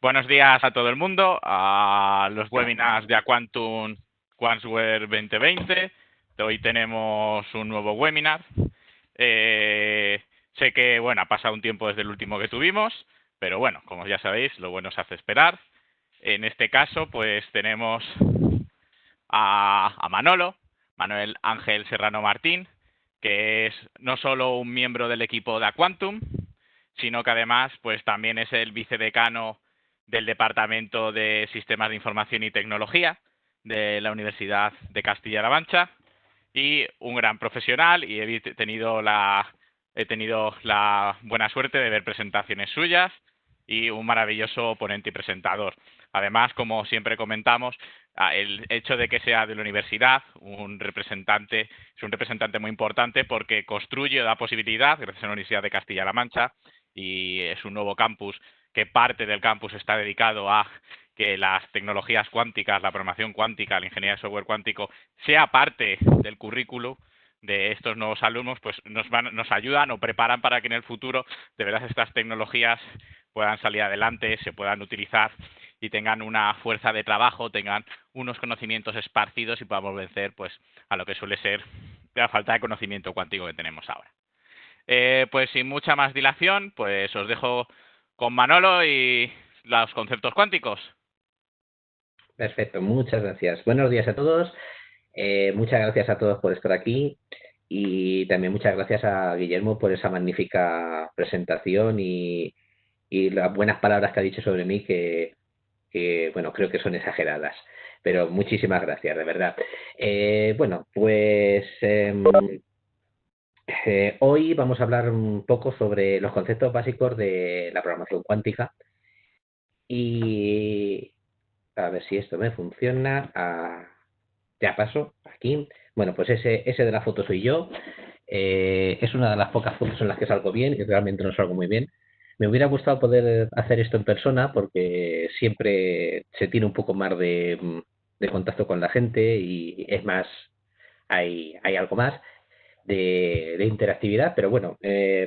Buenos días a todo el mundo, a los webinars de Aquantum Quantsware 2020. Hoy tenemos un nuevo webinar. Sé que, bueno, ha pasado un tiempo desde el último que tuvimos, pero bueno, como ya sabéis, lo bueno se hace esperar. En este caso, pues tenemos a Manuel Ángel Serrano Martín, que es no solo un miembro del equipo de Aquantum, sino que además pues también es el vicedecano del Departamento de Sistemas de Información y Tecnología de la Universidad de Castilla-La Mancha y un gran profesional, y he tenido la buena suerte de ver presentaciones suyas y un maravilloso ponente y presentador. Además, como siempre comentamos, el hecho de que sea de la universidad es un representante muy importante porque construye o da posibilidad, gracias a la Universidad de Castilla-La Mancha, y es un nuevo campus que parte del campus está dedicado a que las tecnologías cuánticas, la programación cuántica, la ingeniería de software cuántico sea parte del currículo de estos nuevos alumnos, pues nos ayudan o preparan para que en el futuro de verdad estas tecnologías puedan salir adelante, se puedan utilizar y tengan una fuerza de trabajo, tengan unos conocimientos esparcidos y podamos vencer pues a lo que suele ser la falta de conocimiento cuántico que tenemos ahora. Pues sin mucha más dilación, pues os dejo con Manolo y los conceptos cuánticos. Perfecto, muchas gracias. Buenos días a todos. Muchas gracias a todos por estar aquí y también muchas gracias a Guillermo por esa magnífica presentación y las buenas palabras que ha dicho sobre mí bueno, creo que son exageradas, pero muchísimas gracias, de verdad. Bueno, pues hoy vamos a hablar un poco sobre los conceptos básicos de la programación cuántica y a ver si esto me funciona. Ya paso, aquí. Bueno, pues ese de la foto soy yo. Es una de las pocas fotos en las que salgo bien y realmente no salgo muy bien. Me hubiera gustado poder hacer esto en persona porque siempre se tiene un poco más de contacto con la gente y es más, hay algo más de interactividad, pero bueno,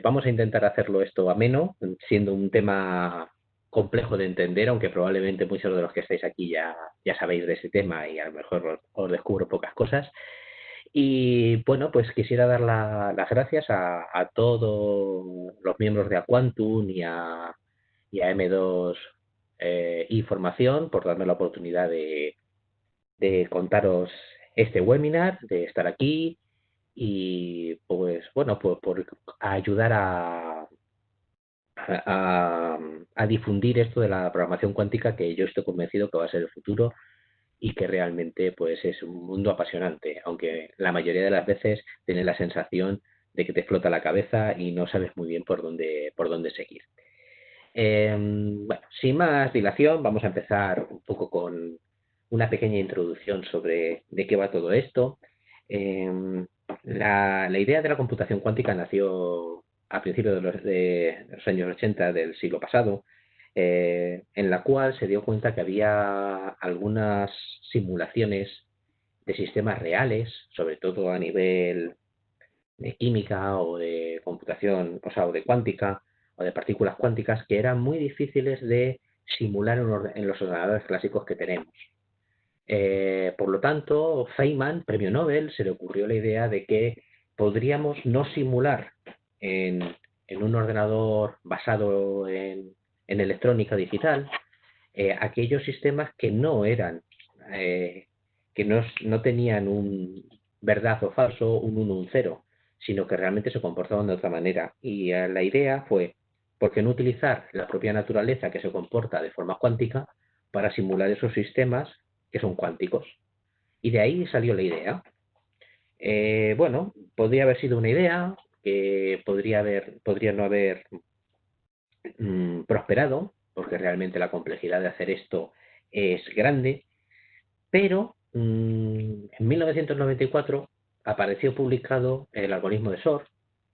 vamos a intentar hacerlo esto ameno, siendo un tema complejo de entender, aunque probablemente muchos de los que estáis aquí ya sabéis de ese tema y a lo mejor os descubro pocas cosas. Y bueno, pues quisiera dar las gracias a todos los miembros de Aquantum y a M2 Información por darme la oportunidad de contaros este webinar, de estar aquí y pues bueno, por ayudar a, a difundir esto de la programación cuántica que yo estoy convencido que va a ser el futuro y que realmente pues es un mundo apasionante, aunque la mayoría de las veces tienes la sensación de que te explota la cabeza y no sabes muy bien por dónde seguir. Bueno, sin más dilación, vamos a empezar un poco con una pequeña introducción sobre de qué va todo esto. Eh, la idea de la computación cuántica nació a principios de los años 80 del siglo pasado, en la cual se dio cuenta que había algunas simulaciones de sistemas reales, sobre todo a nivel de química o de computación, o sea, o de cuántica o de partículas cuánticas que eran muy difíciles de simular en los ordenadores clásicos que tenemos. Por lo tanto, Feynman, premio Nobel, se le ocurrió la idea de que podríamos no simular en un ordenador basado en electrónica digital aquellos sistemas que no eran, que no tenían un verdad o falso, un 1 un 0, sino que realmente se comportaban de otra manera. Y la idea fue, ¿por qué no utilizar la propia naturaleza que se comporta de forma cuántica para simular esos sistemas que son cuánticos? Y de ahí salió la idea. Bueno, podría haber sido una idea que podría no haber prosperado, porque realmente la complejidad de hacer esto es grande, pero en 1994 apareció publicado el algoritmo de Shor.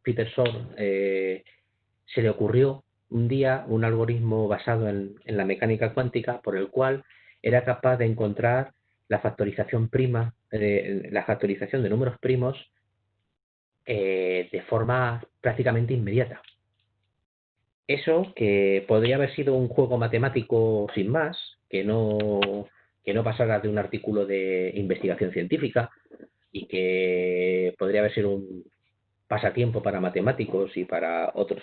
Peter Shor se le ocurrió un día un algoritmo basado en la mecánica cuántica por el cual era capaz de encontrar la factorización de números primos de forma prácticamente inmediata. Eso que podría haber sido un juego matemático sin más, que no pasara de un artículo de investigación científica y que podría haber sido un pasatiempo para matemáticos y para otros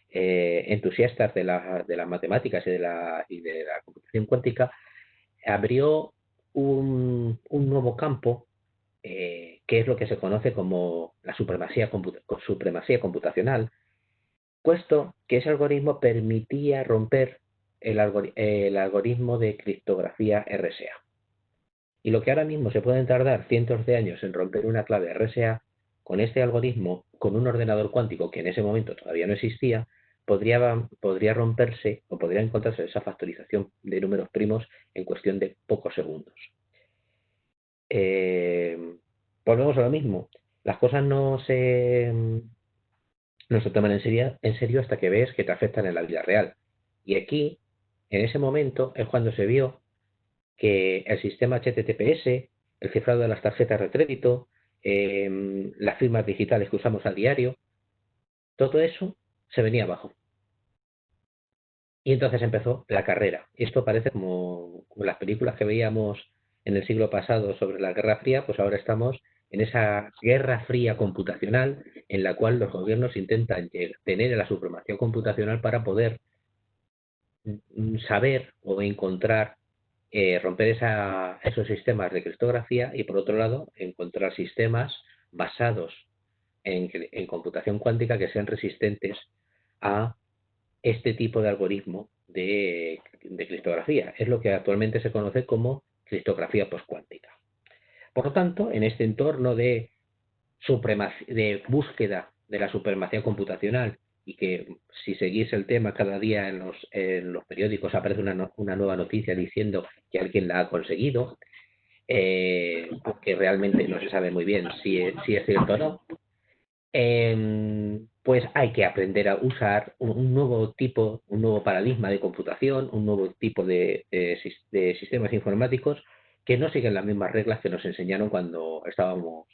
entusiastas de las matemáticas y de la computación cuántica, abrió un nuevo campo que es lo que se conoce como la supremacía computacional, puesto que ese algoritmo permitía romper el algoritmo de criptografía RSA. Y lo que ahora mismo se pueden tardar cientos de años en romper una clave RSA, con este algoritmo, con un ordenador cuántico que en ese momento todavía no existía, podría romperse o podría encontrarse esa factorización de números primos en cuestión de pocos segundos. Eh, Volvemos a lo mismo. Las cosas no se toman en serio hasta que ves que te afectan en la vida real. Y aquí, en ese momento, es cuando se vio que el sistema HTTPS, el cifrado de las tarjetas de crédito, las firmas digitales que usamos a diario, todo eso se venía abajo. Y entonces empezó la carrera. Y esto parece como las películas que veíamos en el siglo pasado sobre la Guerra Fría, pues ahora estamos en esa Guerra Fría computacional en la cual los gobiernos intentan tener la supremacía computacional para poder saber o encontrar, romper esos sistemas de criptografía y por otro lado encontrar sistemas basados en computación cuántica que sean resistentes a este tipo de algoritmo de criptografía. Es lo que actualmente se conoce como criptografía postcuántica. Por lo tanto, en este entorno de búsqueda de la supremacía computacional y que si seguís el tema cada día en los periódicos aparece una nueva noticia diciendo que alguien la ha conseguido, porque realmente no se sabe muy bien si es cierto o no, pues hay que aprender a usar un nuevo tipo, un nuevo paradigma de computación, un nuevo tipo de sistemas informáticos que no siguen las mismas reglas que nos enseñaron cuando estábamos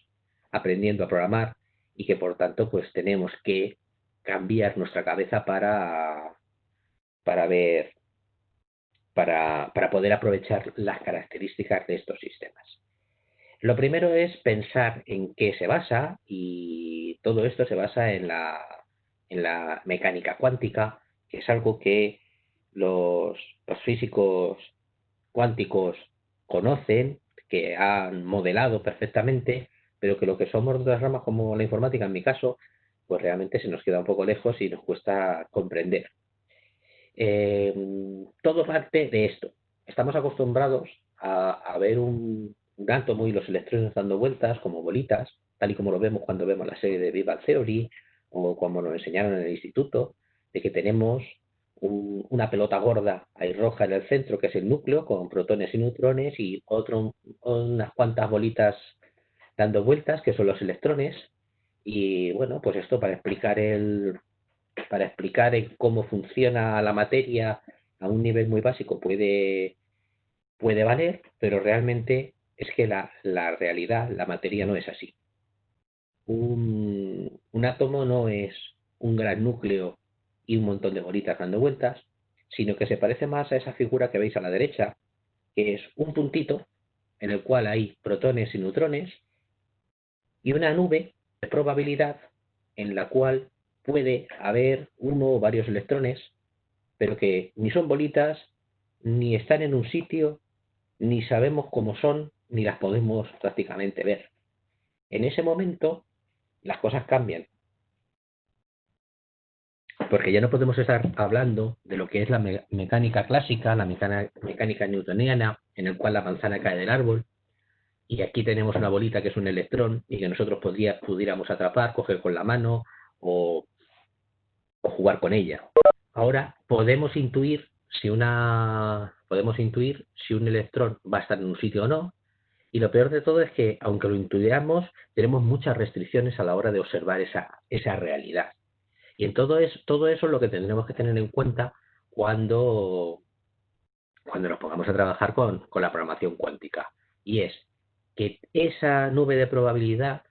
aprendiendo a programar y que por tanto pues tenemos que cambiar nuestra cabeza para ver, para poder aprovechar las características de estos sistemas. Lo primero es pensar en qué se basa y todo esto se basa en la mecánica cuántica, que es algo que los físicos cuánticos conocen, que han modelado perfectamente, pero que lo que somos de otras ramas como la informática en mi caso, pues realmente se nos queda un poco lejos y nos cuesta comprender. Eh, Todo parte de esto. Estamos acostumbrados a ver un átomo y los electrones dando vueltas como bolitas, tal y como lo vemos cuando vemos la serie de Big Bang Theory o como nos enseñaron en el instituto, de que tenemos una pelota gorda ahí roja en el centro, que es el núcleo, con protones y neutrones, y unas cuantas bolitas dando vueltas, que son los electrones. Y bueno, pues esto para explicar cómo funciona la materia a un nivel muy básico puede valer, pero realmente es que la realidad, la materia no es así. Un átomo no es un gran núcleo y un montón de bolitas dando vueltas, sino que se parece más a esa figura que veis a la derecha, que es un puntito en el cual hay protones y neutrones y una nube de probabilidad en la cual puede haber uno o varios electrones, pero que ni son bolitas, ni están en un sitio, ni sabemos cómo son, ni las podemos prácticamente ver. En ese momento las cosas cambian, porque ya no podemos estar hablando de lo que es la mecánica clásica, la mecánica newtoniana, en el cual la manzana cae del árbol, y aquí tenemos una bolita que es un electrón y que nosotros pudiéramos atrapar, coger con la mano o, o jugar con ella. Ahora podemos intuir si un electrón va a estar en un sitio o no, y lo peor de todo es que, aunque lo intuyamos, tenemos muchas restricciones a la hora de observar esa realidad. Y en todo eso es lo que tendremos que tener en cuenta cuando, cuando nos pongamos a trabajar con la programación cuántica. Y es que esa nube de probabilidad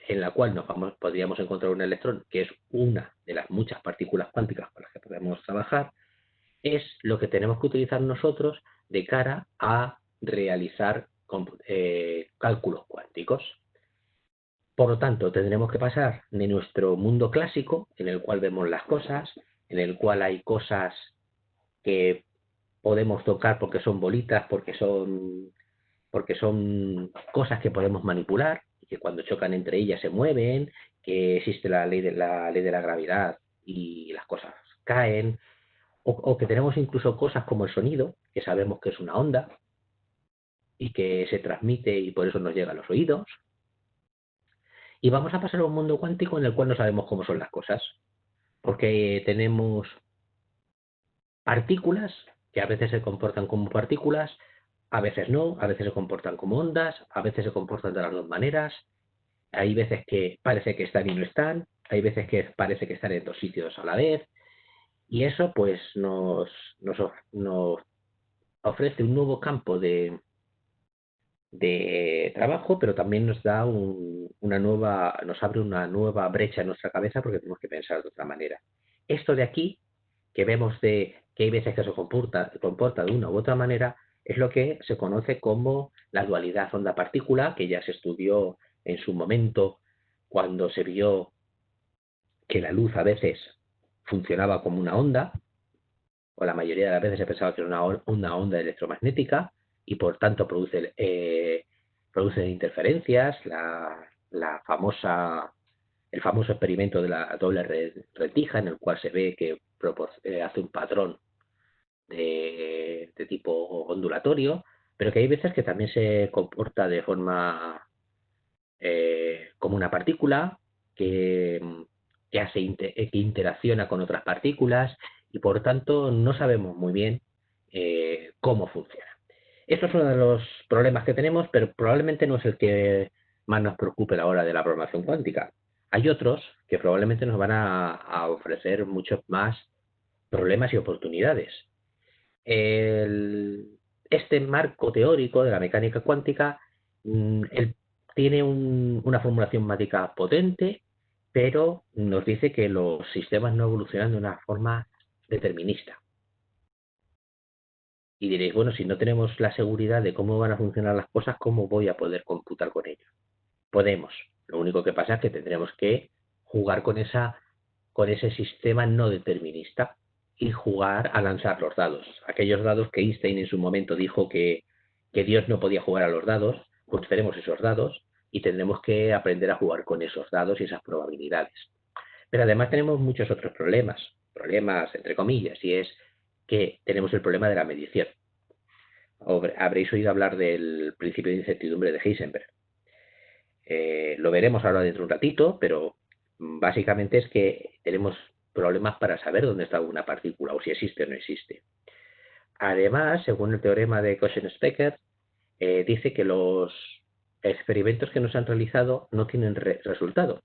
en la cual podríamos encontrar un electrón, que es una de las muchas partículas cuánticas con las que podemos trabajar, es lo que tenemos que utilizar nosotros de cara a realizar cálculos cuánticos. Por lo tanto, tendremos que pasar de nuestro mundo clásico, en el cual vemos las cosas, en el cual hay cosas que podemos tocar porque son bolitas, porque son cosas que podemos manipular, y que cuando chocan entre ellas se mueven, que existe la ley de la gravedad y las cosas caen, o que tenemos incluso cosas como el sonido, que sabemos que es una onda y que se transmite y por eso nos llega a los oídos. Y vamos a pasar a un mundo cuántico en el cual no sabemos cómo son las cosas, porque tenemos partículas que a veces se comportan como partículas, a veces no, a veces se comportan como ondas, a veces se comportan de las dos maneras. Hay veces que parece que están y no están, hay veces que parece que están en dos sitios a la vez, y eso pues nos ofrece un nuevo campo de trabajo, pero también nos abre una nueva brecha en nuestra cabeza porque tenemos que pensar de otra manera. Esto de aquí, que vemos de que hay veces que se comporta de una u otra manera, es lo que se conoce como la dualidad onda-partícula, que ya se estudió en su momento cuando se vio que la luz a veces funcionaba como una onda, o la mayoría de las veces se pensaba que era una onda electromagnética, y por tanto produce interferencias, el famoso experimento de la doble retija, en el cual se ve que hace un patrón de tipo ondulatorio, pero que hay veces que también se comporta de forma como una partícula que, que interacciona con otras partículas, y por tanto no sabemos muy bien cómo funciona. Esto es uno de los problemas que tenemos, pero probablemente no es el que más nos preocupe a la hora de la programación cuántica. Hay otros que probablemente nos van a ofrecer muchos más problemas y oportunidades. Este marco teórico de la mecánica cuántica, él tiene una formulación matemática potente, pero nos dice que los sistemas no evolucionan de una forma determinista. Y diréis, bueno, si no tenemos la seguridad de cómo van a funcionar las cosas, ¿cómo voy a poder computar con ello? Podemos. Lo único que pasa es que tendremos que jugar con ese sistema no determinista y jugar a lanzar los dados. Aquellos dados que Einstein en su momento dijo que Dios no podía jugar a los dados, pues tenemos esos dados y tendremos que aprender a jugar con esos dados y esas probabilidades. Pero además tenemos muchos otros problemas entre comillas, y es que tenemos el problema de la medición. Habréis oído hablar del principio de incertidumbre de Heisenberg. Lo veremos ahora dentro de un ratito, pero básicamente es que tenemos problemas para saber dónde está una partícula o si existe o no existe. Además, según el teorema de Cauchy-Specker, dice que los experimentos que nos han realizado no tienen resultado.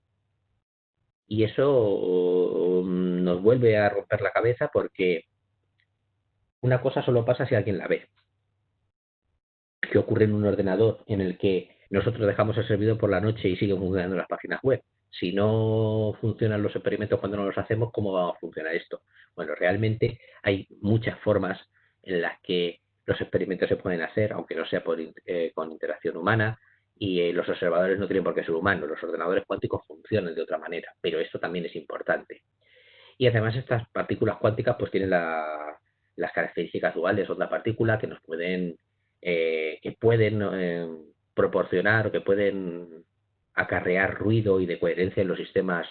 Y eso nos vuelve a romper la cabeza, porque una cosa solo pasa si alguien la ve. ¿Qué ocurre en un ordenador en el que nosotros dejamos el servidor por la noche y siguen funcionando las páginas web? Si no funcionan los experimentos cuando no los hacemos, ¿cómo va a funcionar esto? Bueno, realmente hay muchas formas en las que los experimentos se pueden hacer, aunque no sea con interacción humana, y los observadores no tienen por qué ser humanos. Los ordenadores cuánticos funcionan de otra manera, pero esto también es importante. Y además estas partículas cuánticas pues tienen las características duales, onda partícula, que pueden proporcionar, o que pueden acarrear ruido y de coherencia en los sistemas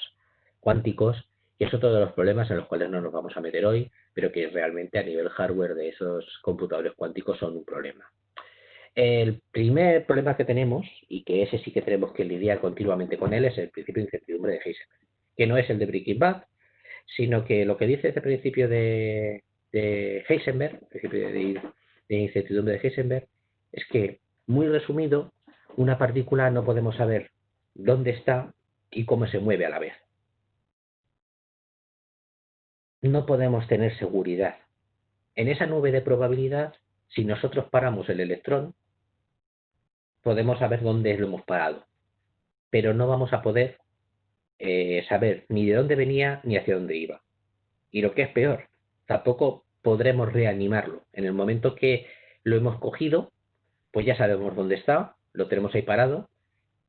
cuánticos, y eso todos los problemas en los cuales no nos vamos a meter hoy, pero que realmente a nivel hardware de esos computadores cuánticos son un problema. El primer problema que tenemos, y que ese sí que tenemos que lidiar continuamente con él, es el principio de incertidumbre de Heisenberg, que no es el de Breaking Bad, sino que lo que dice este principio de Heisenberg, el principio de incertidumbre de Heisenberg, es que, muy resumido, una partícula no podemos saber dónde está y cómo se mueve a la vez. No podemos tener seguridad. En esa nube de probabilidad, si nosotros paramos el electrón, podemos saber dónde lo hemos parado. pero no vamos a poder saber ni de dónde venía ni hacia dónde iba. Y lo que es peor, tampoco podremos reanimarlo. En el momento que lo hemos cogido, pues ya sabemos dónde está, lo tenemos ahí parado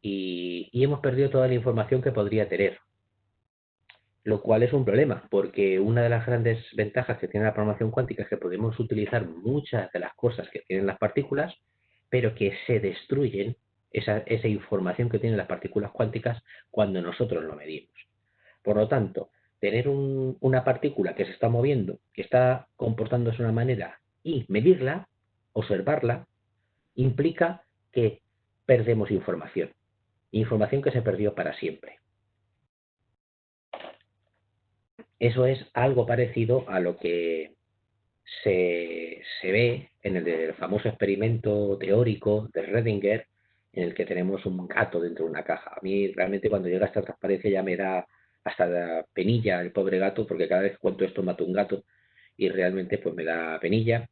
y hemos perdido toda la información que podría tener. Lo cual es un problema, porque una de las grandes ventajas que tiene la programación cuántica es que podemos utilizar muchas de las cosas que tienen las partículas, pero que se destruyen esa información que tienen las partículas cuánticas cuando nosotros lo medimos. Por lo tanto, tener una partícula que se está moviendo, que está comportándose de una manera y medirla, observarla, implica que perdemos información que se perdió para siempre. Eso es algo parecido a lo que se ve en el famoso experimento teórico de Schrödinger, en el que tenemos un gato dentro de una caja. A mí realmente cuando llega esta transparencia ya me da hasta la penilla el pobre gato, porque cada vez que cuento esto mato un gato y realmente pues me da penilla.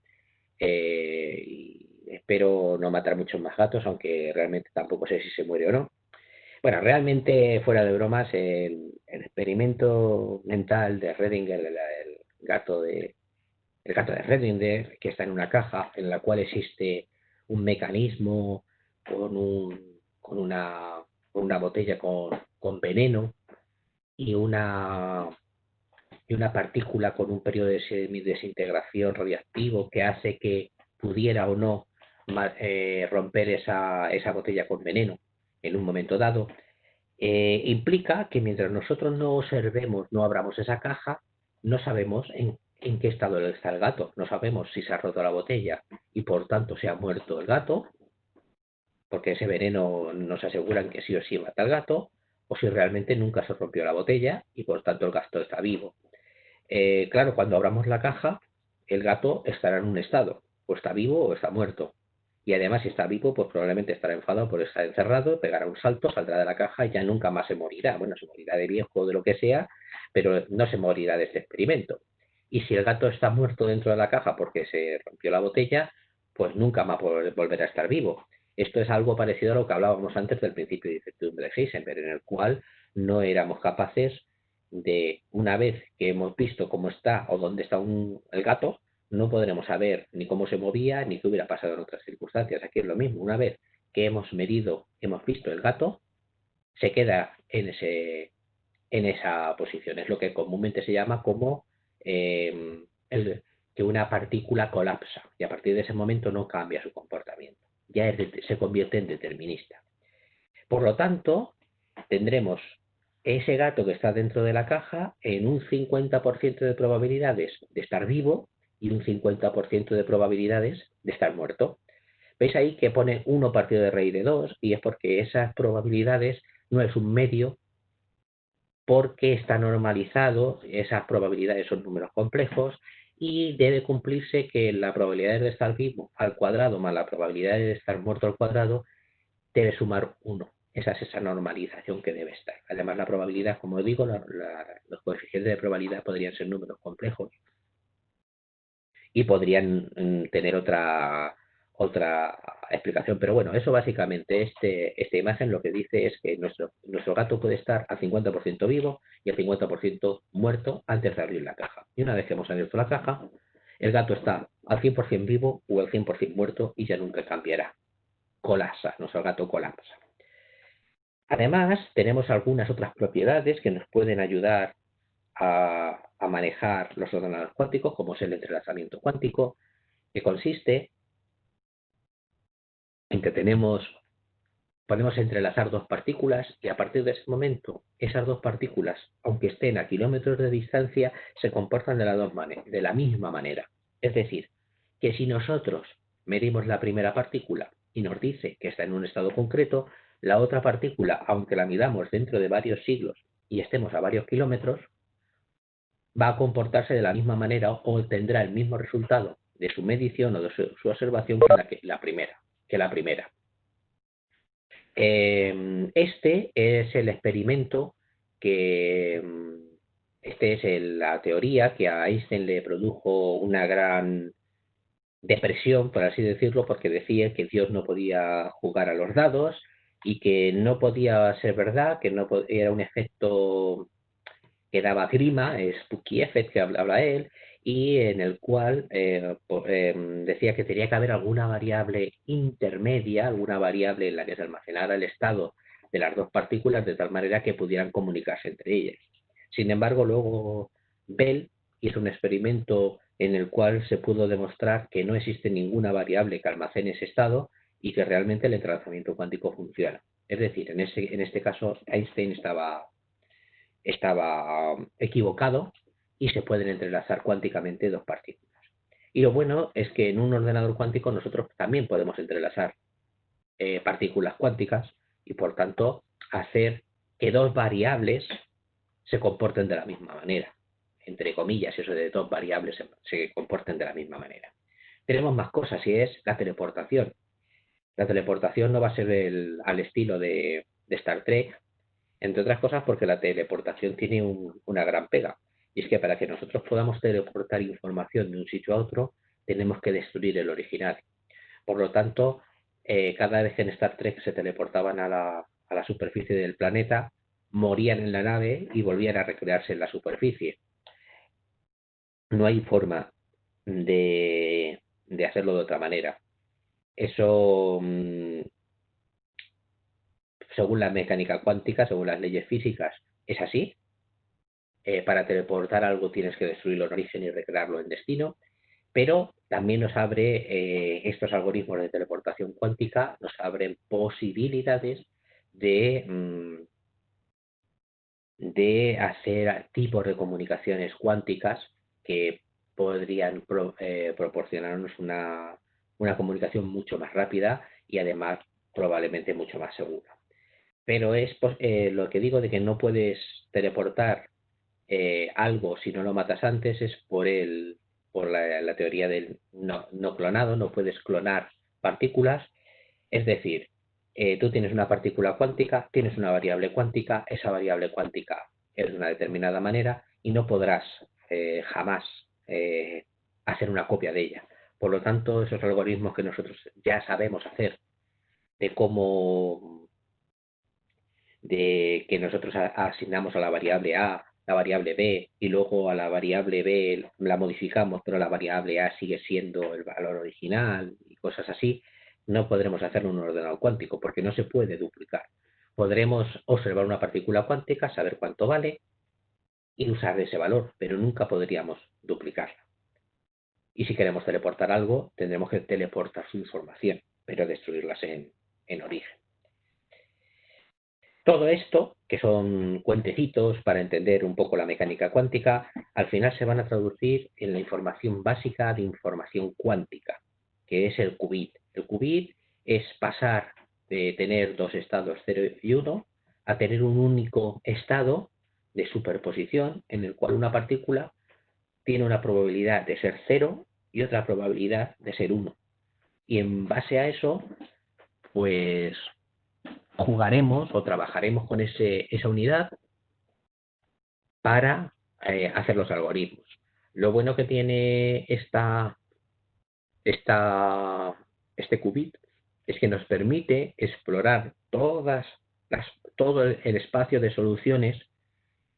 Y espero no matar muchos más gatos, aunque realmente tampoco sé si se muere o no. Bueno, realmente, fuera de bromas, el experimento mental de Schrödinger, el gato de Schrödinger, que está en una caja en la cual existe un mecanismo con una botella con veneno y una partícula con un periodo de desintegración radiactivo que hace que pudiera o no romper esa botella con veneno en un momento dado, implica que mientras nosotros no observemos, no abramos esa caja, no sabemos en qué estado está el gato, no sabemos si se ha roto la botella y por tanto se ha muerto el gato, porque ese veneno nos aseguran que sí o sí mata al gato, o si realmente nunca se rompió la botella y por tanto el gato está vivo. Claro, cuando abramos la caja, el gato estará en un estado, o está vivo o está muerto. Y además, si está vivo, pues probablemente estará enfadado por estar encerrado, pegará un salto, saldrá de la caja y ya nunca más se morirá. Bueno, se morirá de viejo o de lo que sea, pero no se morirá de este experimento. Y si el gato está muerto dentro de la caja porque se rompió la botella, pues nunca más volverá a estar vivo. Esto es algo parecido a lo que hablábamos antes del principio de incertidumbre de Heisenberg, en el cual no éramos capaces de, una vez que hemos visto cómo está o dónde está el gato, no podremos saber ni cómo se movía ni qué hubiera pasado en otras circunstancias. Aquí es lo mismo. Una vez que hemos medido, hemos visto el gato, se queda en esa posición. Es lo que comúnmente se llama como que una partícula colapsa y a partir de ese momento no cambia su comportamiento. Ya se convierte en determinista. Por lo tanto, tendremos ese gato que está dentro de la caja en un 50% de probabilidades de estar vivo y un 50% de probabilidades de estar muerto. ¿Veis ahí que pone 1 partido de raíz de 2? Y es porque esas probabilidades no es un medio, porque está normalizado, esas probabilidades son números complejos y debe cumplirse que la probabilidad de estar vivo al cuadrado más la probabilidad de estar muerto al cuadrado debe sumar 1. Esa es esa normalización que debe estar. Además, la probabilidad, como digo, los coeficientes de probabilidad podrían ser números complejos y podrían tener otra explicación. Pero bueno, eso básicamente, esta imagen lo que dice es que nuestro gato puede estar al 50% vivo y al 50% muerto antes de abrir la caja. Y una vez que hemos abierto la caja, el gato está al 100% vivo o al 100% muerto y ya nunca cambiará. Colapsa, nuestro gato colapsa. Además, tenemos algunas otras propiedades que nos pueden ayudar a manejar los ordenadores cuánticos, como es el entrelazamiento cuántico, que consiste en que podemos entrelazar dos partículas y a partir de ese momento, esas dos partículas, aunque estén a kilómetros de distancia, se comportan de la misma manera. Es decir, que si nosotros medimos la primera partícula y nos dice que está en un estado concreto, la otra partícula, aunque la midamos dentro de varios siglos y estemos a varios kilómetros, va a comportarse de la misma manera o tendrá el mismo resultado de su medición o de su observación que la primera. Este es el experimento esta es la teoría que a Einstein le produjo una gran depresión, por así decirlo, porque decía que Dios no podía jugar a los dados, y que no podía ser verdad, que no era un efecto que daba grima, Spooky Effect, que habla él, y en el cual decía que tenía que haber alguna variable intermedia, alguna variable en la que se almacenara el estado de las dos partículas de tal manera que pudieran comunicarse entre ellas. Sin embargo, luego Bell hizo un experimento en el cual se pudo demostrar que no existe ninguna variable que almacene ese estado y que realmente el entrelazamiento cuántico funciona. Es decir, en este caso Einstein estaba equivocado y se pueden entrelazar cuánticamente dos partículas. Y lo bueno es que en un ordenador cuántico nosotros también podemos entrelazar partículas cuánticas y por tanto hacer que dos variables se comporten de la misma manera. Entre comillas, eso de dos variables se comporten de la misma manera. Tenemos más cosas y es la teleportación. La teleportación no va a ser al estilo de Star Trek, entre otras cosas porque la teleportación tiene una gran pega. Y es que para que nosotros podamos teleportar información de un sitio a otro, tenemos que destruir el original. Por lo tanto, cada vez que en Star Trek se teleportaban a la superficie del planeta, morían en la nave y volvían a recrearse en la superficie. No hay forma de hacerlo de otra manera. Eso, según la mecánica cuántica, según las leyes físicas, es así. Para teleportar algo tienes que destruirlo en origen y recrearlo en destino, pero también nos abre estos algoritmos de teleportación cuántica, nos abren posibilidades de hacer tipos de comunicaciones cuánticas que podrían proporcionarnos una comunicación mucho más rápida y además probablemente mucho más segura. Pero es lo que digo de que no puedes teleportar algo si no lo matas antes es por la teoría del no clonado, no puedes clonar partículas, es decir, tú tienes una partícula cuántica, tienes una variable cuántica, esa variable cuántica es de una determinada manera y no podrás jamás hacer una copia de ella. Por lo tanto, esos algoritmos que nosotros ya sabemos hacer de cómo de que nosotros asignamos a la variable A la variable B y luego a la variable B la modificamos, pero la variable A sigue siendo el valor original y cosas así, no podremos hacerlo en un ordenador cuántico porque no se puede duplicar. Podremos observar una partícula cuántica, saber cuánto vale y usar ese valor, pero nunca podríamos duplicarla. Y si queremos teleportar algo, tendremos que teleportar su información, pero destruirlas en origen. Todo esto, que son cuentecitos para entender un poco la mecánica cuántica, al final se van a traducir en la información básica de información cuántica, que es el qubit. El qubit es pasar de tener dos estados 0 y 1 a tener un único estado de superposición en el cual una partícula tiene una probabilidad de ser 0 y otra probabilidad de ser 1. Y en base a eso, pues jugaremos o trabajaremos con esa unidad para hacer los algoritmos. Lo bueno que tiene este qubit es que nos permite explorar todo el espacio de soluciones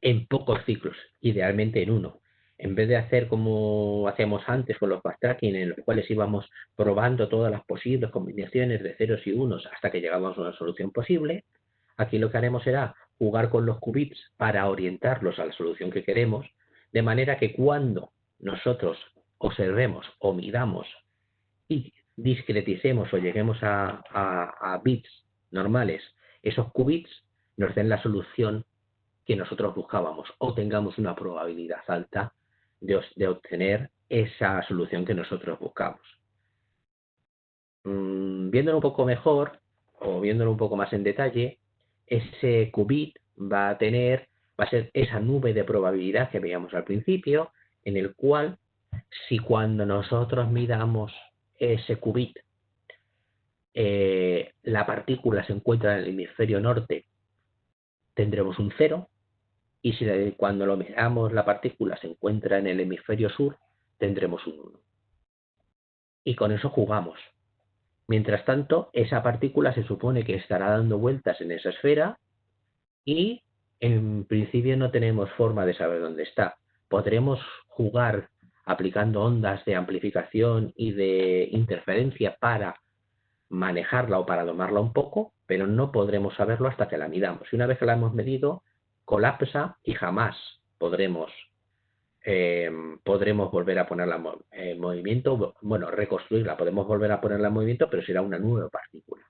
en pocos ciclos, idealmente en uno. En vez de hacer como hacíamos antes con los backtracking, en los cuales íbamos probando todas las posibles combinaciones de ceros y unos hasta que llegamos a una solución posible, aquí lo que haremos será jugar con los qubits para orientarlos a la solución que queremos, de manera que cuando nosotros observemos o midamos y discreticemos o lleguemos a bits normales, esos qubits nos den la solución que nosotros buscábamos o tengamos una probabilidad alta de obtener esa solución que nosotros buscamos. Viéndolo un poco mejor o viéndolo un poco más en detalle, ese qubit va a ser esa nube de probabilidad que veíamos al principio, en el cual si cuando nosotros midamos ese qubit la partícula se encuentra en el hemisferio norte, tendremos un 0, y si cuando lo miramos la partícula se encuentra en el hemisferio sur, tendremos un 1. Y con eso jugamos. Mientras tanto, esa partícula se supone que estará dando vueltas en esa esfera y en principio no tenemos forma de saber dónde está. Podremos jugar aplicando ondas de amplificación y de interferencia para manejarla o para domarla un poco, pero no podremos saberlo hasta que la midamos. Y una vez que la hemos medido, colapsa y jamás podremos volver a ponerla en movimiento, bueno, reconstruirla, podemos volver a ponerla en movimiento, pero será una nueva partícula,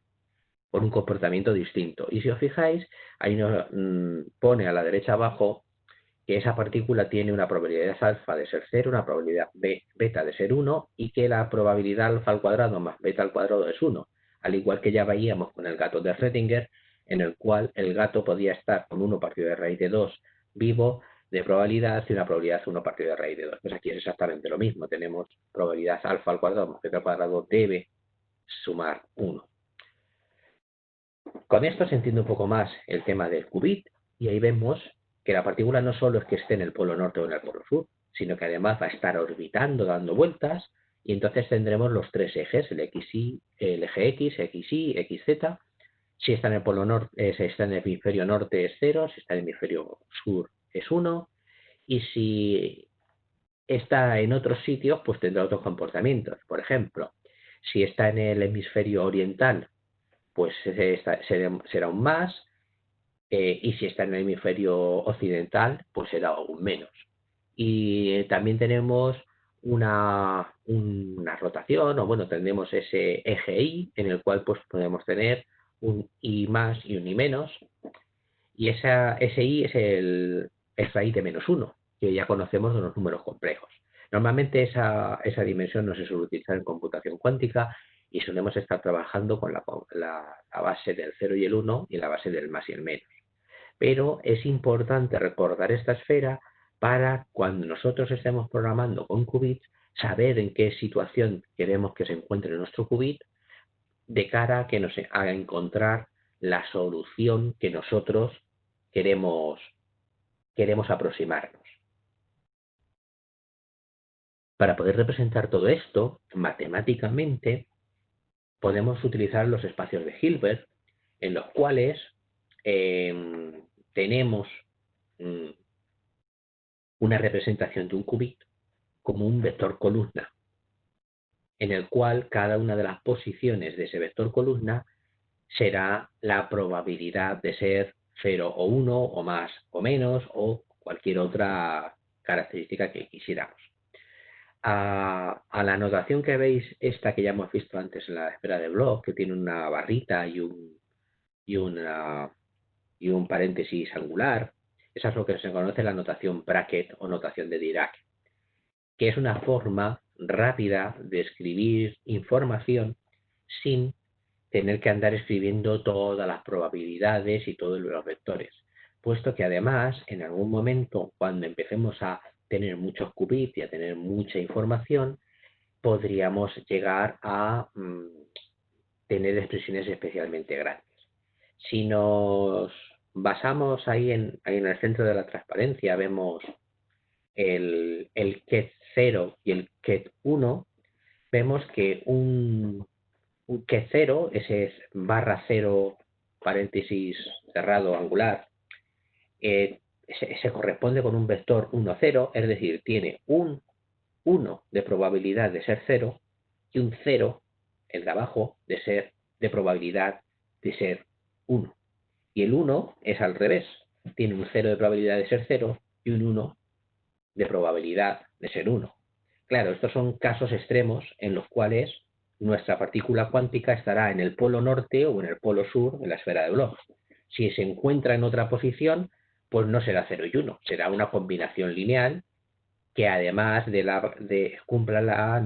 con un comportamiento distinto. Y si os fijáis, ahí nos pone a la derecha abajo que esa partícula tiene una probabilidad alfa de ser 0, una probabilidad beta de ser 1 y que la probabilidad alfa al cuadrado más beta al cuadrado es 1, al igual que ya veíamos con el gato de Schrödinger, en el cual el gato podía estar con 1 partido de raíz de 2 vivo de probabilidad y una probabilidad 1 partido de raíz de 2. Pues aquí es exactamente lo mismo, tenemos probabilidad alfa al cuadrado más beta al cuadrado debe sumar 1. Con esto se entiende un poco más el tema del qubit y ahí vemos que la partícula no solo es que esté en el polo norte o en el polo sur, sino que además va a estar orbitando, dando vueltas, y entonces tendremos los tres ejes, el XY, el eje X, XY, XZ. Si está en el polo norte, si está en el hemisferio norte es 0, si está en el hemisferio sur es 1, y si está en otros sitios, pues tendrá otros comportamientos. Por ejemplo, si está en el hemisferio oriental, pues será un más, y si está en el hemisferio occidental, pues será aún menos. Y también tenemos una rotación, o bueno, tendremos ese eje Y, en el cual pues podemos tener un Y más y un Y menos, y ese Y es raíz de -1, que ya conocemos de los números complejos. Normalmente esa dimensión no se suele utilizar en computación cuántica y solemos estar trabajando con la base del 0 y el 1 y la base del más y el menos. Pero es importante recordar esta esfera para cuando nosotros estemos programando con qubits, saber en qué situación queremos que se encuentre nuestro qubit de cara a que nos haga encontrar la solución que nosotros queremos aproximarnos. Para poder representar todo esto matemáticamente, podemos utilizar los espacios de Hilbert, en los cuales tenemos una representación de un qubit como un vector columna, en el cual cada una de las posiciones de ese vector columna será la probabilidad de ser 0 o 1 o más o menos o cualquier otra característica que quisiéramos. A la notación que veis, esta que ya hemos visto antes en la esfera de Bloch, que tiene una barrita y un paréntesis angular, esa es lo que se conoce la notación bracket o notación de Dirac, que es una forma rápida de escribir información sin tener que andar escribiendo todas las probabilidades y todos los vectores, puesto que además en algún momento cuando empecemos a tener muchos qubits y a tener mucha información, podríamos llegar a tener expresiones especialmente grandes. Si nos basamos ahí en el centro de la transparencia, vemos el ket 0 y el ket 1, vemos que un ket 0, ese es barra 0 paréntesis cerrado angular, se corresponde con un vector 1, 0, es decir, tiene un 1 de probabilidad de ser 0 y un 0, el de abajo, de probabilidad de ser 1. Y el 1 es al revés, tiene un 0 de probabilidad de ser 0 y un 1 de probabilidad de ser 1. Claro, estos son casos extremos en los cuales nuestra partícula cuántica estará en el polo norte o en el polo sur de la esfera de Bloch. Si se encuentra en otra posición, pues no será 0 y 1, será una combinación lineal que además cumpla la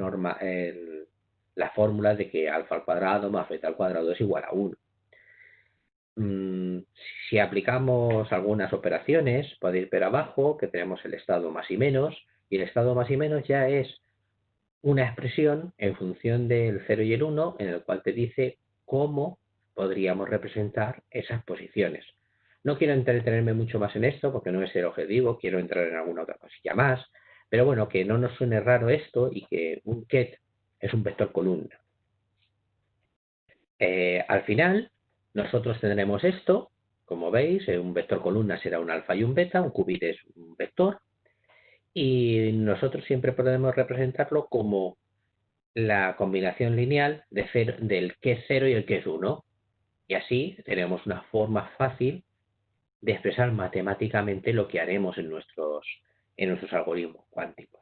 fórmula de que alfa al cuadrado más beta al cuadrado es igual a 1. Si aplicamos algunas operaciones, podéis ver abajo que tenemos el estado más y menos, y el estado más y menos ya es una expresión en función del 0 y el 1, en el cual te dice cómo podríamos representar esas posiciones. No quiero entretenerme mucho más en esto, porque no es el objetivo, quiero entrar en alguna otra cosilla más, pero bueno, que no nos suene raro esto y que un ket es un vector columna. Al final, nosotros tendremos esto, como veis, un vector columna será un alfa y un beta, un qubit es un vector, y nosotros siempre podemos representarlo como la combinación lineal del que es 0 y el que es 1. Y así tenemos una forma fácil de expresar matemáticamente lo que haremos en nuestros algoritmos cuánticos.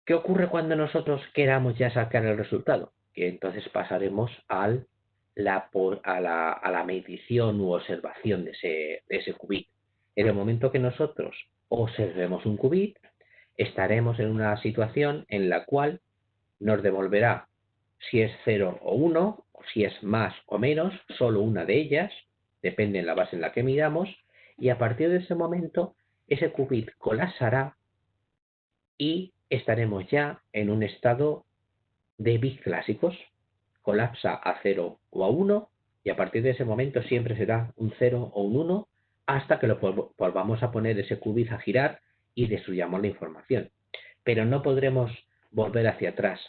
¿Qué ocurre cuando nosotros queramos ya sacar el resultado? Que entonces pasaremos a la medición u observación de ese qubit. En el momento que nosotros observemos un qubit, estaremos en una situación en la cual nos devolverá si es 0 o 1, o si es más o menos, solo una de ellas, depende de la base en la que midamos, y a partir de ese momento ese qubit colapsará y estaremos ya en un estado de bits clásicos. Colapsa a 0 o a 1 y a partir de ese momento siempre será un 0 o un 1 hasta que lo volvamos a poner ese qubit a girar y destruyamos la información. Pero no podremos volver hacia atrás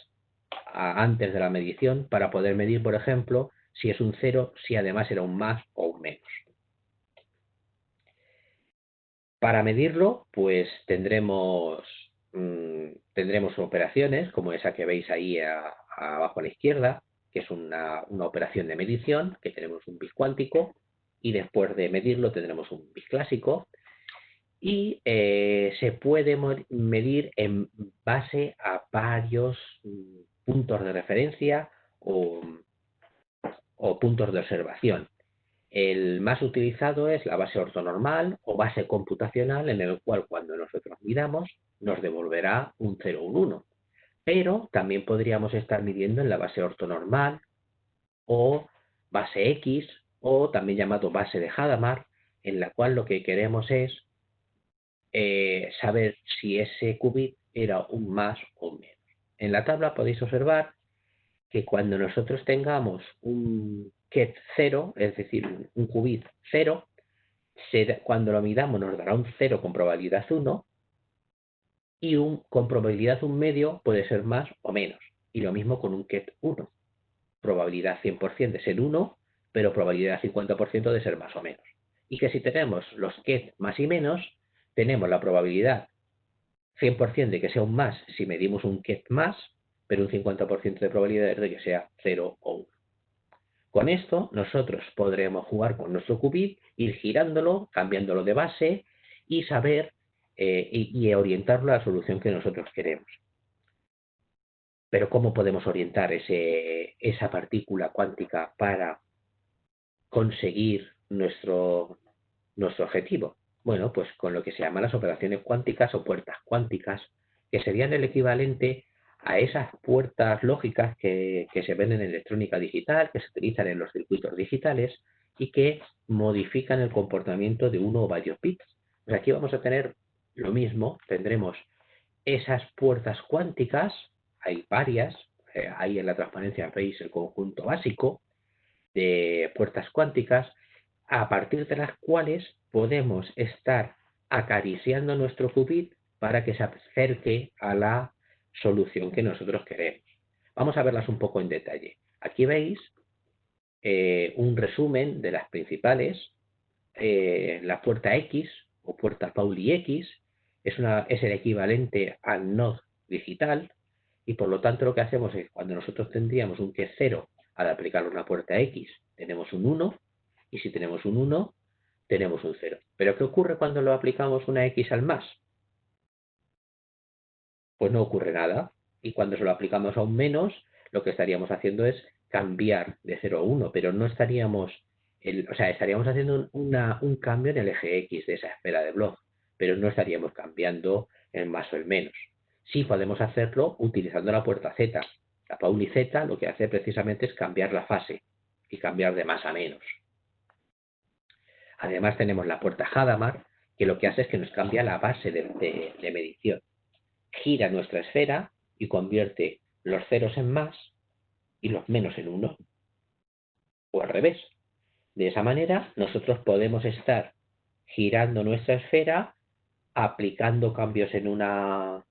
antes de la medición para poder medir, por ejemplo, si es un 0, si además era un más o un menos. Para medirlo, pues tendremos operaciones como esa que veis ahí abajo a la izquierda, que es una operación de medición, que tenemos un bit cuántico, y después de medirlo tendremos un bit clásico, y se puede medir en base a varios puntos de referencia o puntos de observación. El más utilizado es la base ortonormal o base computacional, en el cual cuando nosotros midamos nos devolverá un 0 o un 1. Pero también podríamos estar midiendo en la base ortonormal o base X, o también llamado base de Hadamard, en la cual lo que queremos es saber si ese qubit era un más o un menos. En la tabla podéis observar que cuando nosotros tengamos un ket 0, es decir, un qubit 0, cuando lo midamos nos dará un 0 con probabilidad 1 y con probabilidad 1 medio puede ser más o menos. Y lo mismo con un ket 1. Probabilidad 100% de ser 1, pero probabilidad 50% de ser más o menos. Y que si tenemos los ket más y menos, tenemos la probabilidad 100% de que sea un más si medimos un ket más, pero un 50% de probabilidad de que sea 0 o 1. Con esto nosotros podremos jugar con nuestro qubit, ir girándolo, cambiándolo de base y saber y orientarlo a la solución que nosotros queremos. Pero ¿cómo podemos orientar esa partícula cuántica para conseguir nuestro objetivo? Bueno, pues con lo que se llaman las operaciones cuánticas o puertas cuánticas, que serían el equivalente a esas puertas lógicas que se ven en electrónica digital, que se utilizan en los circuitos digitales y que modifican el comportamiento de uno o varios bits. Pues aquí vamos a tener lo mismo, tendremos esas puertas cuánticas, hay varias, ahí en la transparencia veis el conjunto básico de puertas cuánticas, a partir de las cuales podemos estar acariciando nuestro qubit para que se acerque a la solución que nosotros queremos. Vamos a verlas un poco en detalle. Aquí veis un resumen de las principales. La puerta X o puerta Pauli X es el equivalente al NOT digital y por lo tanto lo que hacemos es cuando nosotros tendríamos un que es 0 al aplicar una puerta X tenemos un 1 y si tenemos un 1 tenemos un 0. ¿Pero qué ocurre cuando lo aplicamos una X al más? Pues no ocurre nada. Y cuando se lo aplicamos a un menos, lo que estaríamos haciendo es cambiar de 0 a 1, pero no estaríamos, estaríamos haciendo un cambio en el eje X de esa esfera de Bloch, pero no estaríamos cambiando el más o el menos. Sí podemos hacerlo utilizando la puerta Z. La Pauli Z lo que hace precisamente es cambiar la fase y cambiar de más a menos. Además tenemos la puerta Hadamard, que lo que hace es que nos cambia la base de medición. Gira nuestra esfera y convierte los ceros en más y los menos en 1. O al revés. De esa manera nosotros podemos estar girando nuestra esfera, aplicando cambios en una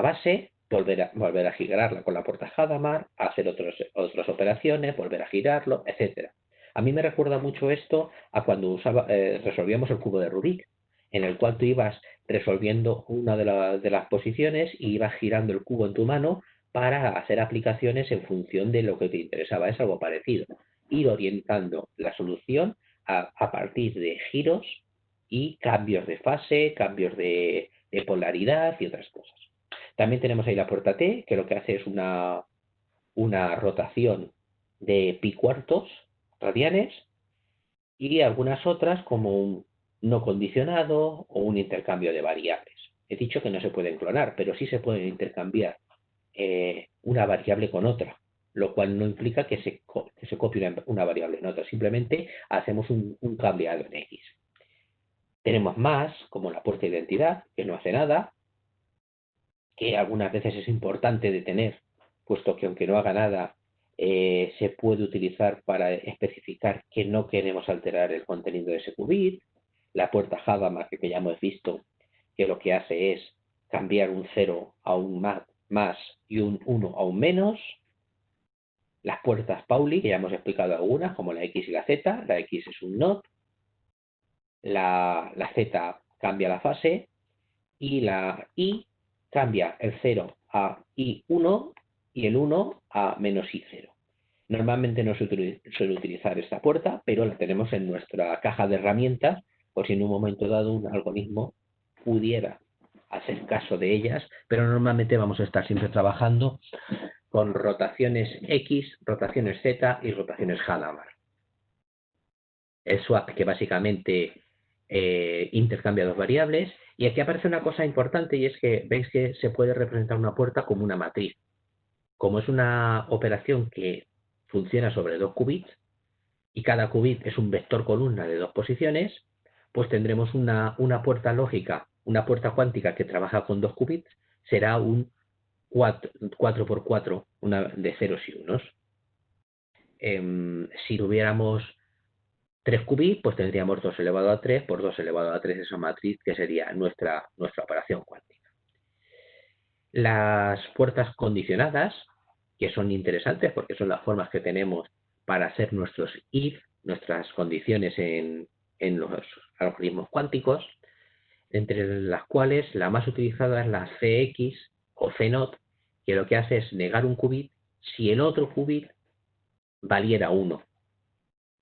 base, volver a girarla con la puerta Hadamard, hacer otras operaciones, volver a girarlo, etcétera. A mí me recuerda mucho esto a cuando resolvíamos el cubo de Rubik, en el cual tú ibas resolviendo una de las posiciones y ibas girando el cubo en tu mano para hacer aplicaciones en función de lo que te interesaba. Es algo parecido. Ir orientando la solución a partir de giros y cambios de fase, cambios de polaridad y otras cosas. También tenemos ahí la puerta T, que lo que hace es una rotación de pi cuartos radianes, y algunas otras como un no condicionado o un intercambio de variables. He dicho que no se pueden clonar, pero sí se pueden intercambiar una variable con otra, lo cual no implica que se copie una variable en otra, simplemente hacemos un cableado en X. Tenemos más, como la puerta de identidad, que no hace nada, que algunas veces es importante de tener, puesto que aunque no haga nada, se puede utilizar para especificar que no queremos alterar el contenido de ese qubit. La puerta Hadamard, que ya hemos visto, que lo que hace es cambiar un 0 a un más y un 1 a un menos. Las puertas Pauli, que ya hemos explicado algunas, como la X y la Z. La X es un NOT, la Z cambia la fase y la I cambia el 0 a I1 y el 1 a menos I0. Normalmente no se suele utilizar esta puerta, pero la tenemos en nuestra caja de herramientas por si en un momento dado un algoritmo pudiera hacer caso de ellas, pero normalmente vamos a estar siempre trabajando con rotaciones X, rotaciones Z y rotaciones Hadamard. El swap, que básicamente intercambia dos variables, y aquí aparece una cosa importante, y es que veis que se puede representar una puerta como una matriz. Como es una operación que funciona sobre dos qubits, y cada qubit es un vector columna de dos posiciones, pues tendremos una puerta lógica, una puerta cuántica que trabaja con dos qubits, será un 4x4, una de ceros y unos. Si tuviéramos 3 qubits, pues tendríamos 2 elevado a 3 por 2 elevado a 3 esa matriz, que sería nuestra operación cuántica. Las puertas condicionadas, que son interesantes porque son las formas que tenemos para hacer nuestros if, nuestras condiciones en los algoritmos cuánticos, entre las cuales la más utilizada es la CX o CNOT, que lo que hace es negar un qubit si el otro qubit valiera 1.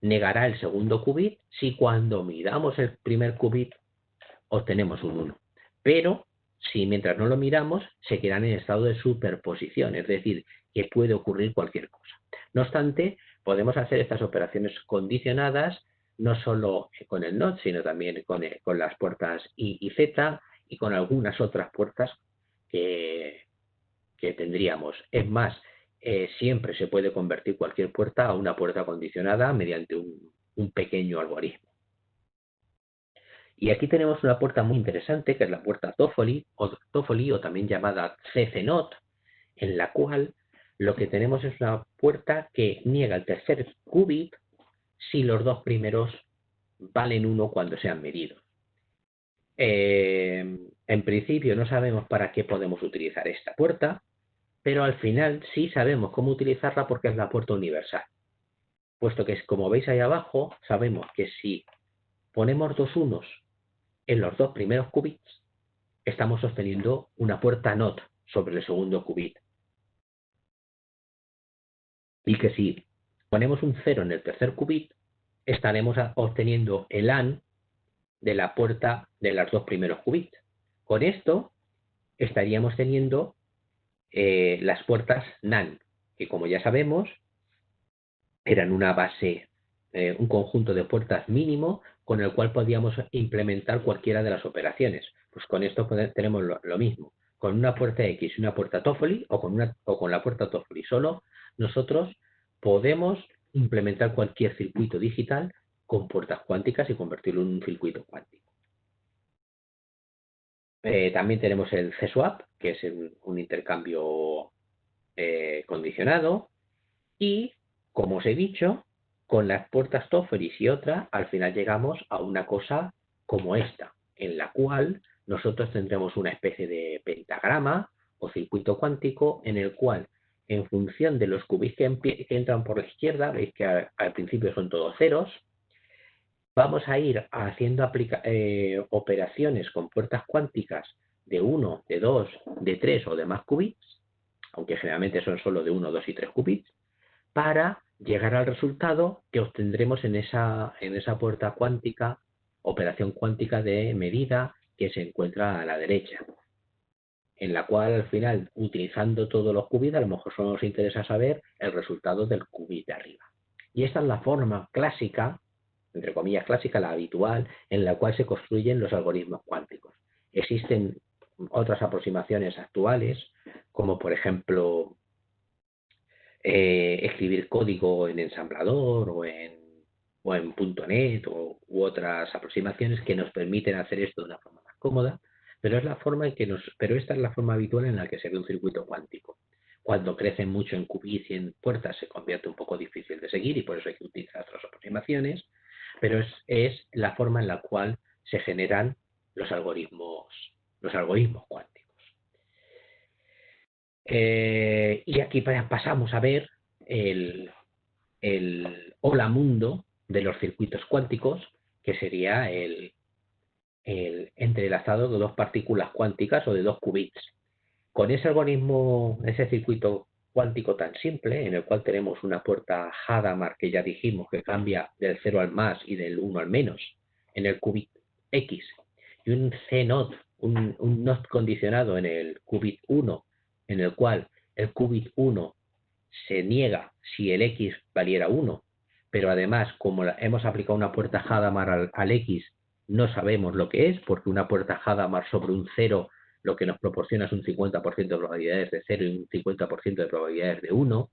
Negará el segundo qubit si cuando miramos el primer qubit obtenemos un 1. Pero si mientras no lo miramos se quedan en estado de superposición, es decir, que puede ocurrir cualquier cosa. No obstante, podemos hacer estas operaciones condicionadas no solo con el NOT, sino también con las puertas I y Z y con algunas otras puertas que tendríamos. Es más, siempre se puede convertir cualquier puerta a una puerta condicionada mediante un pequeño algoritmo. Y aquí tenemos una puerta muy interesante, que es la puerta Toffoli o también llamada CCNOT, en la cual lo que tenemos es una puerta que niega el tercer qubit si los dos primeros valen 1 cuando sean medidos. En principio no sabemos para qué podemos utilizar esta puerta, pero al final sí sabemos cómo utilizarla porque es la puerta universal. Puesto que, como veis ahí abajo, sabemos que si ponemos dos unos en los dos primeros qubits, estamos sosteniendo una puerta NOT sobre el segundo qubit. Y que si ponemos un 0 en el tercer qubit, estaremos obteniendo el AND de la puerta de los dos primeros qubits. Con esto estaríamos teniendo las puertas NAND, que como ya sabemos, eran una base, un conjunto de puertas mínimo con el cual podíamos implementar cualquiera de las operaciones. Pues con esto tenemos lo mismo. Con una puerta X y una puerta Toffoli, o con la puerta Toffoli solo, nosotros podemos implementar cualquier circuito digital con puertas cuánticas y convertirlo en un circuito cuántico. También tenemos el C-swap, que es un intercambio condicionado, y, como os he dicho, con las puertas Toffoli y otra, al final llegamos a una cosa como esta, en la cual nosotros tendremos una especie de pentagrama o circuito cuántico en el cual, en función de los qubits que entran por la izquierda, veis que al principio son todos ceros, vamos a ir haciendo operaciones con puertas cuánticas de 1, de 2, de 3 o de más qubits, aunque generalmente son solo de 1, 2 y 3 qubits, para llegar al resultado que obtendremos en esa puerta cuántica, operación cuántica de medida que se encuentra a la derecha, en la cual al final, utilizando todos los qubits, a lo mejor solo nos interesa saber el resultado del qubit de arriba. Y esta es la forma clásica, entre comillas clásica, la habitual, en la cual se construyen los algoritmos cuánticos. Existen otras aproximaciones actuales, como por ejemplo escribir código en ensamblador o en .NET u otras aproximaciones que nos permiten hacer esto de una forma más cómoda, pero esta es la forma habitual en la que se ve un circuito cuántico. Cuando crecen mucho en qubits y en puertas se convierte un poco difícil de seguir y por eso hay que utilizar otras aproximaciones, pero es la forma en la cual se generan los algoritmos cuánticos. Y aquí pasamos a ver el hola mundo de los circuitos cuánticos, que sería el entrelazado de dos partículas cuánticas o de dos qubits. Con ese algoritmo, ese circuito cuántico tan simple, en el cual tenemos una puerta Hadamard, que ya dijimos que cambia del 0 al más y del 1 al menos en el qubit X, y un CNOT, un NOT condicionado en el qubit 1, en el cual el qubit 1 se niega si el X valiera 1, pero además, como hemos aplicado una puerta Hadamard al X, no sabemos lo que es, porque una puerta Hadamard sobre un 0 lo que nos proporciona es un 50% de probabilidades de 0 y un 50% de probabilidades de 1,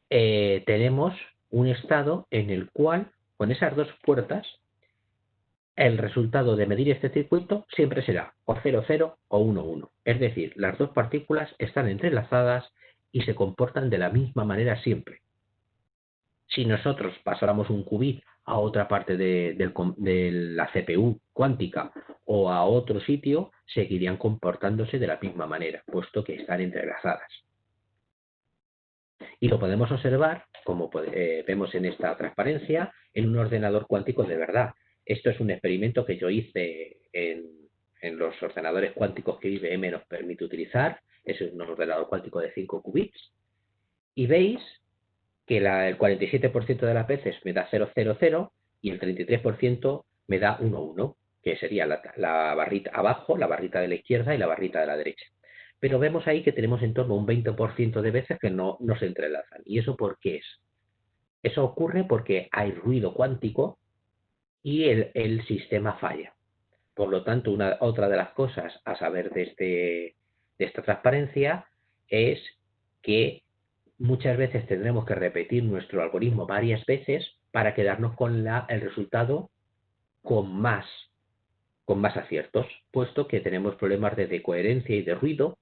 tenemos un estado en el cual, con esas dos puertas, el resultado de medir este circuito siempre será o 0, 0 o 1, 1. Es decir, las dos partículas están entrelazadas y se comportan de la misma manera siempre. Si nosotros pasáramos un qubit a otra parte de la CPU cuántica o a otro sitio, seguirían comportándose de la misma manera, puesto que están entrelazadas. Y lo podemos observar, como vemos en esta transparencia, en un ordenador cuántico de verdad. Esto es un experimento que yo hice en los ordenadores cuánticos que IBM nos permite utilizar. Es un ordenador cuántico de 5 qubits. Y veis que el 47% de las veces me da 0, 0, 0 y el 33% me da 1, 1, que sería la barrita abajo, la barrita de la izquierda y la barrita de la derecha. Pero vemos ahí que tenemos en torno a un 20% de veces que no se entrelazan. ¿Y eso por qué es? Eso ocurre porque hay ruido cuántico y el sistema falla. Por lo tanto, otra de las cosas a saber de esta transparencia es que muchas veces tendremos que repetir nuestro algoritmo varias veces para quedarnos con el resultado con más aciertos, puesto que tenemos problemas de decoherencia y de ruido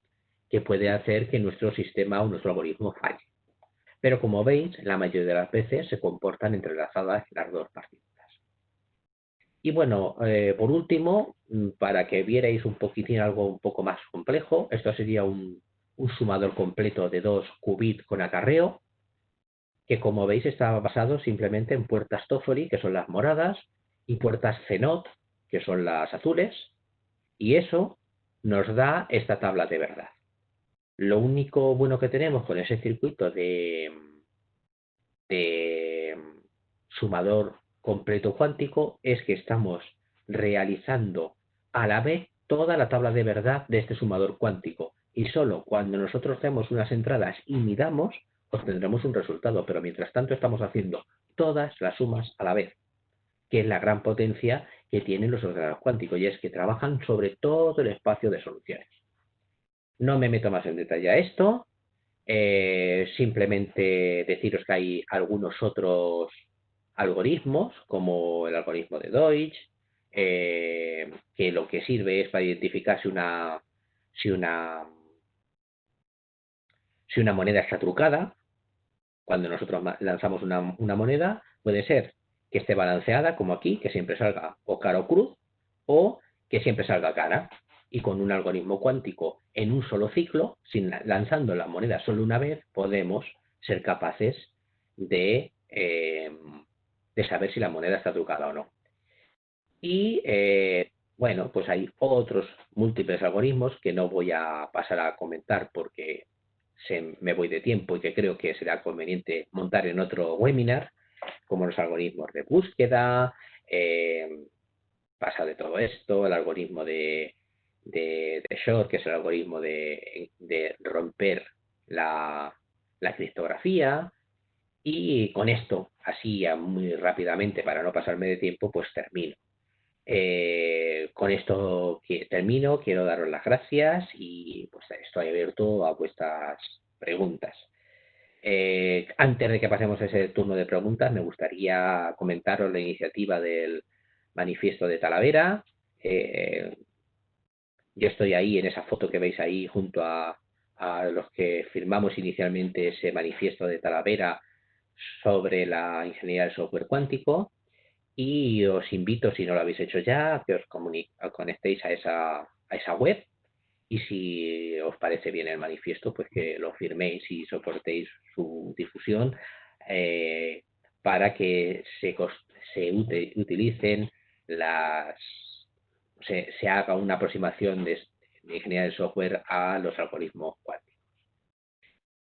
que puede hacer que nuestro sistema o nuestro algoritmo falle. Pero como veis, la mayoría de las veces se comportan entrelazadas las dos partículas. Y bueno, por último, para que vierais un poquitín algo un poco más complejo, esto sería un sumador completo de 2 qubits con acarreo, que como veis está basado simplemente en puertas Toffoli, que son las moradas, y puertas CNOT, que son las azules, y eso nos da esta tabla de verdad. Lo único bueno que tenemos con ese circuito de sumador completo cuántico es que estamos realizando a la vez toda la tabla de verdad de este sumador cuántico, y solo cuando nosotros hacemos unas entradas y midamos obtendremos un resultado, pero mientras tanto estamos haciendo todas las sumas a la vez, que es la gran potencia que tienen los ordenadores cuánticos, y es que trabajan sobre todo el espacio de soluciones. No me meto más en detalle a esto, simplemente deciros que hay algunos otros algoritmos, como el algoritmo de Deutsch, que lo que sirve es para identificar si una moneda está trucada. Cuando nosotros lanzamos una moneda, puede ser que esté balanceada, como aquí, que siempre salga o cara o cruz, o que siempre salga cara. y con un algoritmo cuántico en un solo ciclo, lanzando la moneda solo una vez, podemos ser capaces de saber si la moneda está trucada o no. Y bueno, pues hay otros múltiples algoritmos que no voy a pasar a comentar porque me voy de tiempo y que creo que será conveniente montar en otro webinar, como los algoritmos de búsqueda, pasa de todo esto, el algoritmo de Shor, que es el algoritmo de romper la criptografía. Y con esto, así muy rápidamente, para no pasarme de tiempo, pues termino. Con esto que termino, quiero daros las gracias y pues estoy abierto a vuestras preguntas. Antes de que pasemos a ese turno de preguntas, me gustaría comentaros la iniciativa del Manifiesto de Talavera. Yo estoy ahí en esa foto que veis ahí junto a los que firmamos inicialmente ese Manifiesto de Talavera sobre la ingeniería del software cuántico. Y os invito, si no lo habéis hecho ya, que os conectéis a esa web y si os parece bien el manifiesto, pues que lo firméis y soportéis su difusión para que se utilicen se haga una aproximación de ingeniería del software a los algoritmos cuánticos.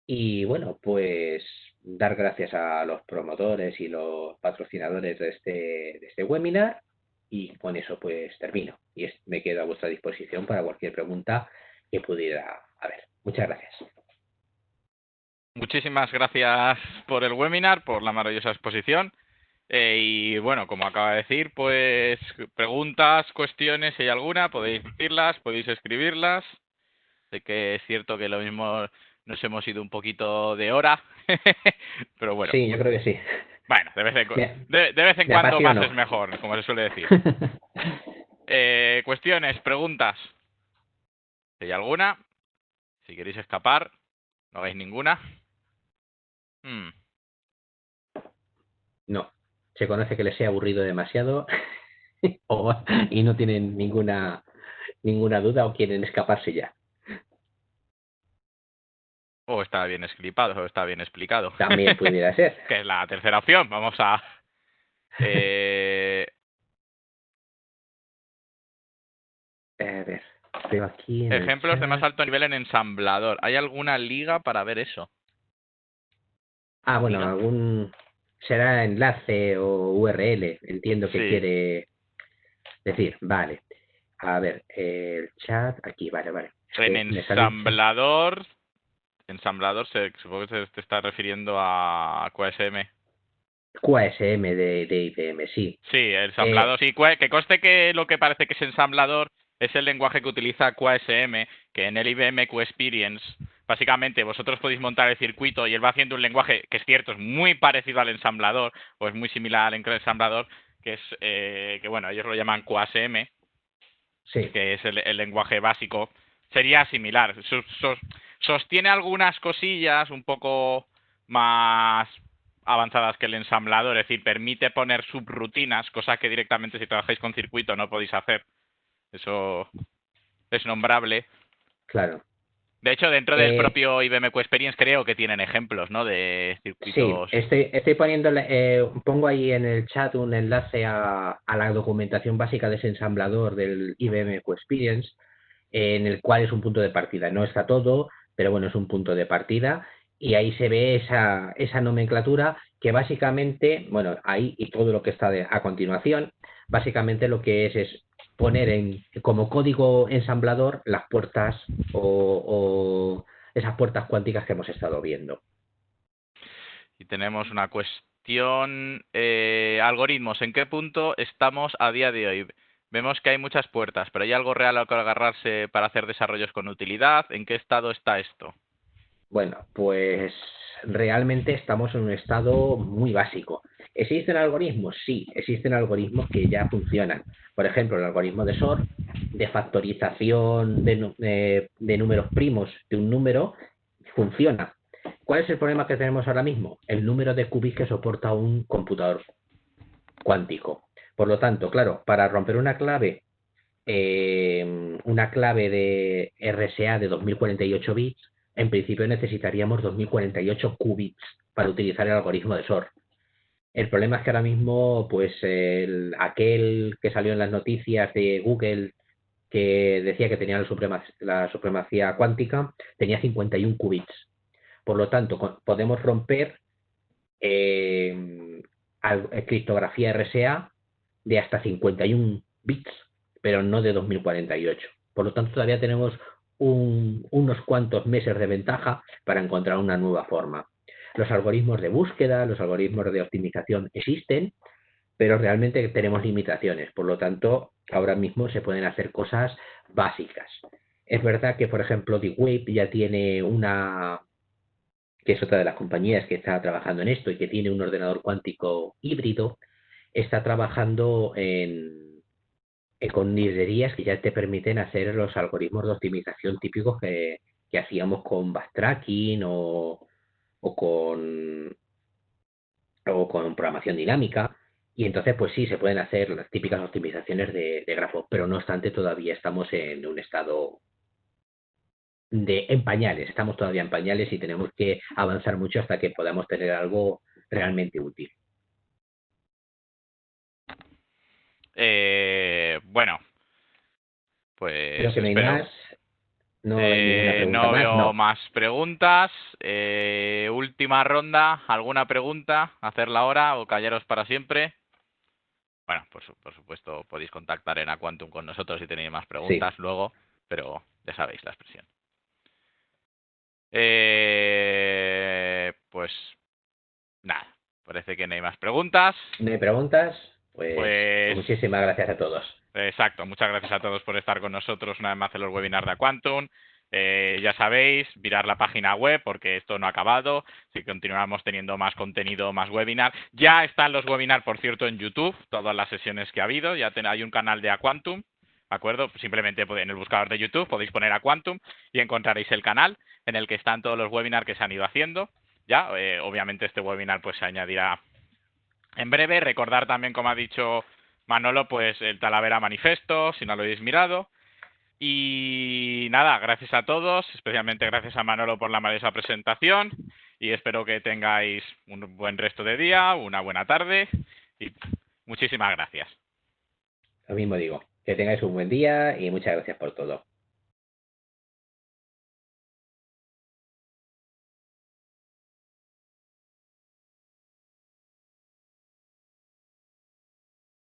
Y bueno, pues dar gracias a los promotores y los patrocinadores de este webinar y con eso pues termino y me quedo a vuestra disposición para cualquier pregunta que pudiera haber. Muchas gracias. Muchísimas gracias por el webinar, por la maravillosa exposición. Y bueno, como acaba de decir, pues preguntas, cuestiones, si hay alguna, podéis decirlas, podéis escribirlas. Sé que es cierto que lo mismo nos hemos ido un poquito de hora, pero bueno. Sí, yo creo que sí. Bueno, de vez en cuando más es mejor, como se suele decir. Cuestiones, preguntas. Si hay alguna, si queréis escapar, no hagáis ninguna. No, se conoce que les sea aburrido demasiado y no tienen ninguna duda o quieren escaparse ya. O está bien escripado, o está bien explicado. También pudiera ser. Que es la tercera opción. Vamos a... A ver, veo aquí en ejemplos de más alto nivel en ensamblador. ¿Hay alguna liga para ver eso? Ah, bueno, algún... será enlace o URL, entiendo que quiere decir. Vale. A ver, el chat, aquí, vale. En ensamblador... Ensamblador, supongo que te está refiriendo a QSM. QSM de IBM, sí. Sí, ensamblador, sí. Que conste que lo que parece que es ensamblador es el lenguaje que utiliza QSM, que en el IBM QExperience, básicamente vosotros podéis montar el circuito y él va haciendo un lenguaje que es cierto, es muy parecido al ensamblador, o es muy similar al ensamblador, que es, que bueno, ellos lo llaman QASM, sí, que es el lenguaje básico. Sería similar. Sostiene algunas cosillas un poco más avanzadas que el ensamblador, es decir, permite poner subrutinas, cosa que directamente si trabajáis con circuito no podéis hacer. Eso es nombrable. Claro. De hecho, dentro del propio IBM QExperience creo que tienen ejemplos, ¿no?, de circuitos. Sí, estoy poniéndole, pongo ahí en el chat un enlace a la documentación básica de ese ensamblador del IBM QExperience, en el cual es un punto de partida. No está todo, pero bueno, es un punto de partida y ahí se ve esa nomenclatura que básicamente, bueno, ahí y todo lo que está a continuación, básicamente lo que es poner como código ensamblador las puertas o esas puertas cuánticas que hemos estado viendo. Y tenemos una cuestión, algoritmos, ¿en qué punto estamos a día de hoy? Vemos que hay muchas puertas, pero ¿hay algo real al que agarrarse para hacer desarrollos con utilidad? ¿En qué estado está esto? Bueno, pues realmente estamos en un estado muy básico. ¿Existen algoritmos? Sí, existen algoritmos que ya funcionan. Por ejemplo, el algoritmo de Shor, de factorización de números primos de un número, funciona. ¿Cuál es el problema que tenemos ahora mismo? El número de qubits que soporta un computador cuántico. Por lo tanto, claro, para romper una clave una clave de RSA de 2048 bits, en principio necesitaríamos 2048 qubits para utilizar el algoritmo de SOR. El problema es que ahora mismo, pues aquel que salió en las noticias de Google que decía que tenía la supremacía cuántica, tenía 51 qubits. Por lo tanto, podemos romper criptografía RSA de hasta 51 bits, pero no de 2048. Por lo tanto, todavía tenemos unos cuantos meses de ventaja para encontrar una nueva forma. Los algoritmos de búsqueda, los algoritmos de optimización existen, pero realmente tenemos limitaciones. Por lo tanto, ahora mismo se pueden hacer cosas básicas. Es verdad que, por ejemplo, D-Wave ya tiene que es otra de las compañías que está trabajando en esto y que tiene un ordenador cuántico híbrido, está trabajando con librerías que ya te permiten hacer los algoritmos de optimización típicos que hacíamos con backtracking o con programación dinámica. Y entonces, pues sí, se pueden hacer las típicas optimizaciones de grafos, pero no obstante, todavía estamos en un estado en pañales, estamos todavía en pañales y tenemos que avanzar mucho hasta que podamos tener algo realmente útil. Bueno, pues Creo que no hay espero. más, no hay ninguna pregunta No más, veo no. más preguntas. Última ronda. ¿Alguna pregunta? ¿Hacerla ahora o callaros para siempre? Bueno, por supuesto podéis contactar en Aquantum con nosotros si tenéis más Sí, preguntas luego, pero ya sabéis la expresión. Pues nada, parece que no hay más preguntas. no hay preguntas, pues Pues muchísimas gracias a todos. exacto, muchas gracias a todos por estar con nosotros una vez más en los webinars de Aquantum. Ya sabéis, mirar la página web porque esto no ha acabado. Si continuamos teniendo más contenido, más webinar. Ya están los webinars, por cierto, en YouTube, todas las sesiones que ha habido. Ya hay un canal de Aquantum, ¿de acuerdo? Simplemente en el buscador de YouTube podéis poner Aquantum y encontraréis el canal en el que están todos los webinars que se han ido haciendo. Ya, obviamente este webinar pues se añadirá en breve. Recordar también, como ha dicho Manolo, pues el Talavera Manifesto, si no lo habéis mirado. Y nada, gracias a todos, especialmente gracias a Manolo por la maravillosa presentación y espero que tengáis un buen resto de día, una buena tarde y muchísimas gracias. Lo mismo digo, que tengáis un buen día y muchas gracias por todo.